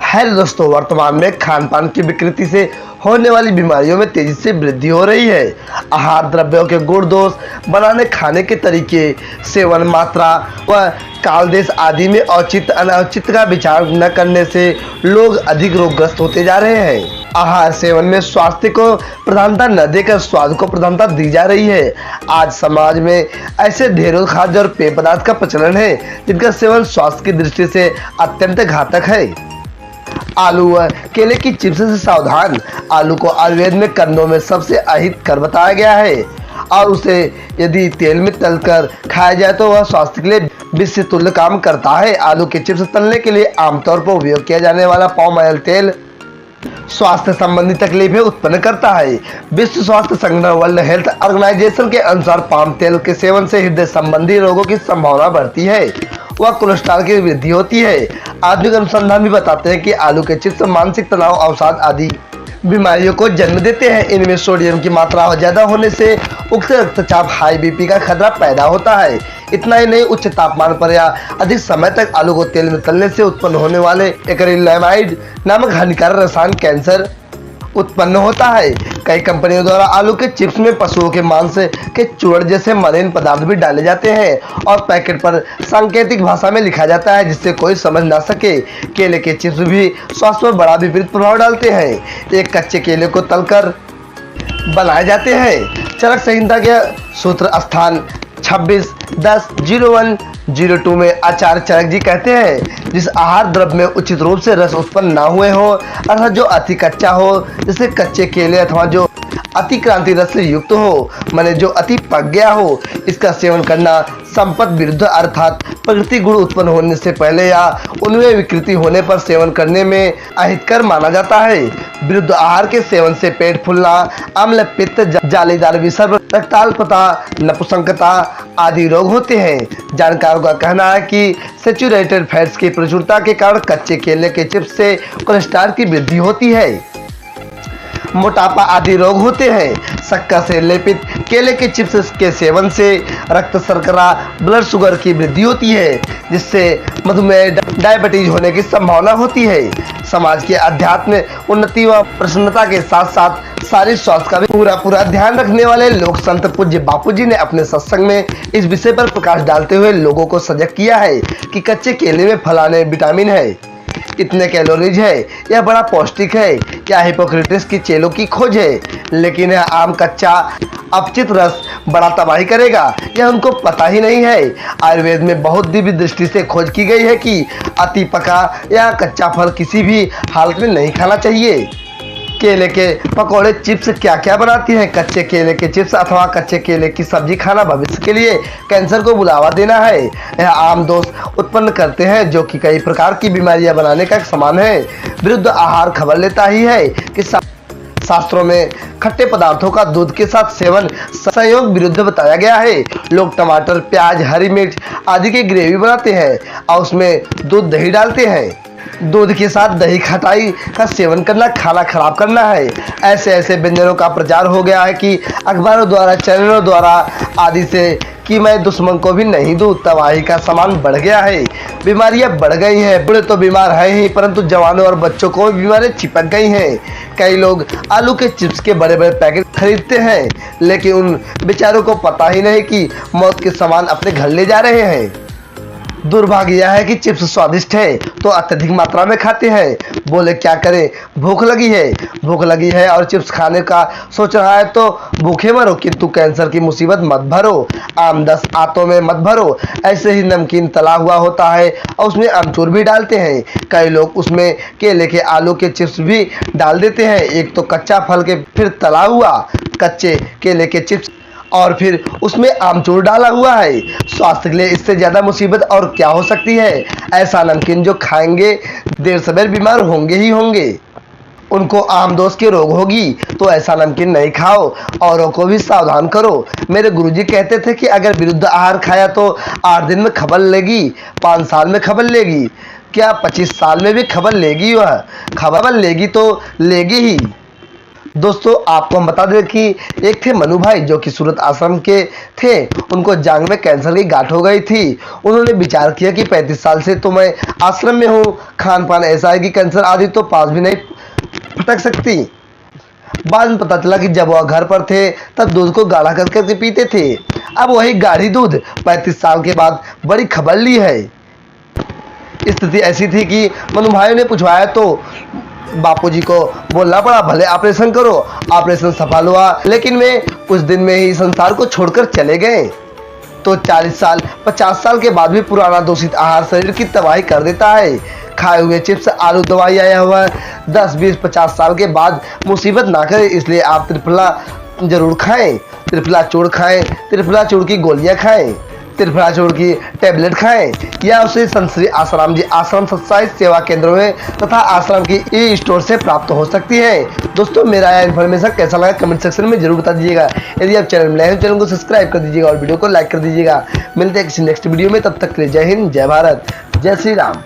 Hello दोस्तों, वर्तमान में खान पान की विकृति से होने वाली बीमारियों में तेजी से वृद्धि हो रही है। आहार द्रव्यों के गुण दोष, बनाने खाने के तरीके, सेवन मात्रा व काल देश आदि में औचित्य अनौचित्य का विचार न करने से लोग अधिक रोगग्रस्त होते जा रहे हैं। आहार सेवन में स्वास्थ्य को प्रधानता न देकर स्वाद को प्रधानता दी जा रही है। आज समाज में ऐसे ढेरों खाद्य और पेय पदार्थ का प्रचलन है जिनका सेवन स्वास्थ्य की दृष्टि से अत्यंत घातक है। आलू व केले की चिप्स से सावधान। आलू को आयुर्वेद में कंदों में सबसे अहितकर बताया गया है और उसे यदि तेल में तलकर खाया जाए तो वह स्वास्थ्य के लिए विष से तुल्य काम करता है। आलू के चिप्स तलने के लिए आमतौर पर उपयोग किया जाने वाला पाम ऑयल तेल स्वास्थ्य संबंधी तकलीफें उत्पन्न करता है। विश्व स्वास्थ्य संगठन वर्ल्ड हेल्थ ऑर्गेनाइजेशन के अनुसार पाम तेल के सेवन से हृदय संबंधी रोगों की संभावना बढ़ती है व कोलेस्ट्रॉल की वृद्धि होती है। आधुनिक अनुसंधान भी बताते हैं कि आलू के चिप्स मानसिक तनाव, अवसाद आदि बीमारियों को जन्म देते हैं। इनमें सोडियम की मात्रा ज्यादा होने से उच्च रक्तचाप, हाई बीपी का खतरा पैदा होता है। इतना ही नहीं, उच्च तापमान पर या अधिक समय तक आलू को तेल में तलने से उत्पन्न होने वाले एक्रिलामाइड नामक हानिकारक रसायन कैंसर उत्पन्न होता है। कई कंपनियों द्वारा आलू के चिप्स में पशुओं के मांस के चूर्ण जैसे मलिन पदार्थ भी डाले जाते हैं और पैकेट पर सांकेतिक भाषा में लिखा जाता है जिससे कोई समझ ना सके। केले के चिप्स भी स्वास्थ्य पर बड़ा विपरीत प्रभाव डालते हैं। एक कच्चे केले को तलकर बनाए जाते हैं। चरक संहिता के सूत्र स्थान 26.10.01.02 में आचार्य चरक जी कहते हैं, जिस आहार द्रव्य में उचित रूप से रस उत्पन्न ना हुए हो, अर्थात जो अति कच्चा हो, जैसे कच्चे केले, अथवा जो अति क्रांति रस से युक्त हो, माने जो अति पक गया हो, इसका सेवन करना संपत्ति विरुद्ध अर्थात प्रकृति गुण उत्पन्न होने से पहले या उनमें विकृति होने पर सेवन करने में अहितकर माना जाता है। विरुद्ध आहार के सेवन से पेट फूलना, अम्ल, पित्त, जालीदार विसर्प, रक्ताल्पता, नपुंसकता आदि रोग होते हैं। जानकारों का कहना है कि सैचुरेटेड फैट्स की प्रचुरता के कारण कच्चे केले के चिप्स से कोलेस्ट्रॉल की वृद्धि होती है, मोटापा आदि रोग होते हैं। शक्कर से लेपित केले के चिप्स के सेवन से रक्त शर्करा, ब्लड शुगर की वृद्धि होती है जिससे मधुमेह, डायबिटीज होने की संभावना होती है। समाज के अध्यात्म उन्नति व प्रसन्नता के साथ साथ शारीरिक स्वास्थ्य का भी पूरा ध्यान रखने वाले लोक संत पूज्य बापूजी ने अपने सत्संग में इस विषय पर प्रकाश डालते हुए लोगों को सजग किया है कि कच्चे केले में फलाने विटामिन है, इतने कैलोरीज है, यह बड़ा पौष्टिक है। क्या हिपोक्रेटिस की चेलों की खोज है, लेकिन यह आम कच्चा अपचित रस बड़ा तबाही करेगा, यह उनको पता ही नहीं है। आयुर्वेद में बहुत दिव्य दृष्टि से खोज की गई है कि अति पका या कच्चा फल किसी भी हालत में नहीं खाना चाहिए। केले के पकौड़े चिप्स क्या क्या बनाती हैं? कच्चे केले के चिप्स अथवा कच्चे केले की सब्जी खाना भविष्य के लिए कैंसर को बुलावा देना है। यह आम दोष उत्पन्न करते हैं जो कि कई प्रकार की बीमारियां बनाने का समान है। विरुद्ध आहार खबर लेता ही है कि शास्त्रों में खट्टे पदार्थों का दूध के साथ सेवन संयोग विरुद्ध बताया गया है। लोग टमाटर, प्याज, हरी मिर्च आदि की ग्रेवी बनाते हैं और उसमें दूध, दही डालते हैं। दूध के साथ दही खटाई का सेवन करना खाना खराब करना है। ऐसे व्यंजनों का प्रचार हो गया है कि अखबारों द्वारा, चैनलों द्वारा आदि से कि मैं दुश्मन को भी नहीं दूं। तबाही का सामान बढ़ गया है, बीमारियां बढ़ गई हैं। बूढ़े तो बीमार है ही, परंतु जवानों और बच्चों को भी बीमारियां चिपक गई हैं। कई लोग आलू के चिप्स के बड़े बड़े पैकेट खरीदते हैं, लेकिन उन बेचारों को पता ही नहीं कि मौत के सामान अपने घर ले जा रहे हैं। दुर्भाग्य यह है कि चिप्स स्वादिष्ट है तो अत्यधिक मात्रा में खाते हैं। बोले क्या करें, भूख लगी है और चिप्स खाने का सोच रहा है तो भूखे मरो, किंतु कैंसर की मुसीबत मत भरो, आम 10 आंतों में मत भरो। ऐसे ही नमकीन तला हुआ होता है और उसमें अमचूर भी डालते हैं। कई लोग उसमें केले के, आलू के चिप्स भी डाल देते हैं। एक तो कच्चा फल के, फिर तला हुआ कच्चे केले के चिप्स और फिर उसमें आमचूर डाला हुआ है। स्वास्थ्य के लिए इससे ज्यादा मुसीबत और क्या हो सकती है। ऐसा नमकीन जो खाएंगे देर सवेर बीमार होंगे ही होंगे, उनको आम दोष की रोग होगी। तो ऐसा नमकीन नहीं खाओ, औरों को भी सावधान करो। मेरे गुरुजी कहते थे कि अगर विरुद्ध आहार खाया तो 8 दिन में खबर लेगी, 5 साल में खबर लेगी, क्या 25 साल में भी खबर लेगी। वह खबर लेगी तो लेगी ही। दोस्तों आपको हम बता दें कि एक थे मनु भाई जो कि सूरत आश्रम के थे। उनको जांग में कैंसर की गांठ हो गई थी। उन्होंने विचार किया कि 35 साल से तो मैं आश्रम में हूँ, खान पान ऐसा है कि कैंसर आदि तो पास भी नहीं फटक सकती। बाद में पता चला कि जब वह घर पर थे तब दूध को गाढ़ा कर करके पीते थे। अब वही गाढ़ी दूध 35 साल के बाद बड़ी खबरली है। स्थिति ऐसी थी कि मनु भाई ने पूछवाया तो बापूजी को बोलना पड़ा भले ऑपरेशन करो। ऑपरेशन सफल हुआ, लेकिन वे कुछ दिन में ही संसार को छोड़कर चले गए। तो 40 साल 50 साल के बाद भी पुराना दूषित आहार शरीर की तबाही कर देता है। खाए हुए चिप्स आलू दवाई आया हुआ 10 20 50 साल के बाद मुसीबत ना करे, इसलिए आप त्रिफला जरूर खाएं। त्रिफला चूर्ण खाएं, त्रिफला चूर्ण की गोलियां खाएं, त्रिफला चूर्ण की टैबलेट खाएं, या उसे संत श्री आसाराम जी आश्रम सत्साई सेवा केंद्रों में तथा आश्रम की ई स्टोर से प्राप्त हो सकती है। दोस्तों मेरा यह इन्फॉर्मेशन कैसा लगा कमेंट सेक्शन में जरूर बता दीजिएगा। यदि आप चैनल में नए हैं चैनल को सब्सक्राइब कर दीजिएगा और वीडियो को लाइक कर दीजिएगा। मिलते हैं किसी नेक्स्ट वीडियो में, तब तक के लिए जय हिंद, जय भारत, जय श्री राम।